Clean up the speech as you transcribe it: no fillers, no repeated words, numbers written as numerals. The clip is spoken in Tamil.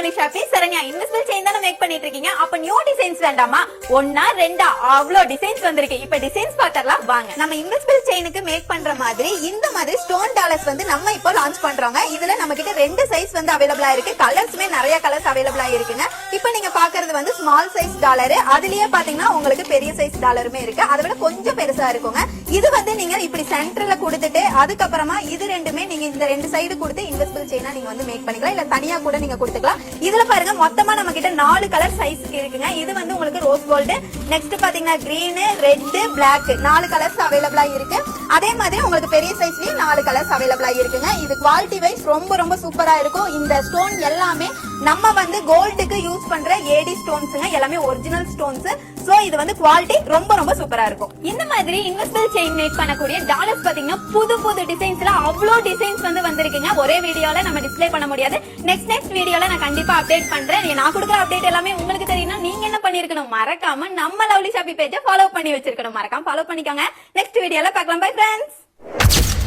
Lovely shoppy Saranya. Invisible chain தான மேக் பண்ணிட்டு இருக்கீங்க. அப்ப நியூ டிசைன்ஸ் வேண்டாமா? ஒண்ணா ரெண்டா அவ்ளோ டிசைன்ஸ் வந்திருக்கு. இப்ப டிசைன்ஸ் பார்த்தறலாம் வாங்க. நம்ம இன்விசிபிள் செயினுக்கு மேக் பண்ற மாதிரி இந்த மாதிரி ஸ்டோன் டாலர்ஸ் வந்து நம்ம இப்போ லான்ச் பண்றோங்க. இதுல நம்ம கிட்ட ரெண்டு சைஸ் வந்து அவைலபிளா இருக்கு. கலர்ஸ்மே நிறைய கலர்ஸ் அவைலபிளா இருக்குங்க. இப்போ நீங்க பாக்குறது வந்து ஸ்மால் சைஸ் டாலர். அதுலயே பாத்தீங்கன்னா உங்களுக்கு பெரிய சைஸ் டாலருமே இருக்கு. அதை விட கொஞ்சம் பெருசா இருக்குங்க. இது வந்து நீங்க இப்படி சென்டர்ல கொடுத்துட்டு அதுக்கப்புறமா இது ரெண்டுமே நீங்க இந்த ரெண்டு சைடு கொடுத்து இன்விசிபிள் செயினா நீங்க வந்து மேக் பண்ணிக்கலாம். இல்ல தனியா கூட நீங்க கொடுத்துக்கலாம். இதுல பாருங்க மொத்தமா நம்ம கிட்ட 4 கலர் சைஸ் இருக்குங்க. இது வந்து உங்களுக்கு ரோஸ் கோல்டு, நெக்ஸ்ட் பாத்தீங்கன்னா கிரீன், ரெட், பிளாக் 4 கலர்ஸ் அவைலபிளா இருக்கு. அதே மாதிரி உங்களுக்கு பெரிய சைஸ்லயும் 4 கலர்ஸ் அவைலபிளா இருக்குங்க. இது குவாலிட்டி வைஸ் ரொம்ப ரொம்ப சூப்பரா இருக்கும். இந்த ஸ்டோன் எல்லாமே நம்ம வந்து கோல்டுக்கு யூஸ் பண்ற ஏடி ஸ்டோன்ஸ்ங்க. எல்லாமே ஒரிஜினல் ஸ்டோன்ஸ். சோ இது வந்து குவாலிட்டி ரொம்ப ரொம்ப சூப்பரா இருக்கும். இந்த மாதிரி இன்விசிபிள் செயின் மேக் பண்ணக்கூடிய டாலர்ஸ் பாத்தீங்கன்னா புது புது டிசைன்ஸ்ல அவ்வளோ டிசைன்ஸ் வந்து வந்திருக்குங்க. ஒரே வீடியோல நம்ம டிஸ்ப்ளே பண்ண முடியாது. நெக்ஸ்ட் வீடியோல நான் கண்டிப்பா அப்டேட் பண்றேன். நான் கொடுக்குற அப்டேட் எல்லாமே உங்களுக்கு தெரியும்னா நீங்க என்ன பண்ணிருக்கணும், மறக்காம நம்ம லவ்லி ஷாப்பி பேஜை ஃபாலோ பண்ணி வச்சிருக்கணும். மறக்காம ஃபாலோ பண்ணிக்கோங்க. நெக்ஸ்ட் வீடியோல பார்க்கலாம். Bye friends.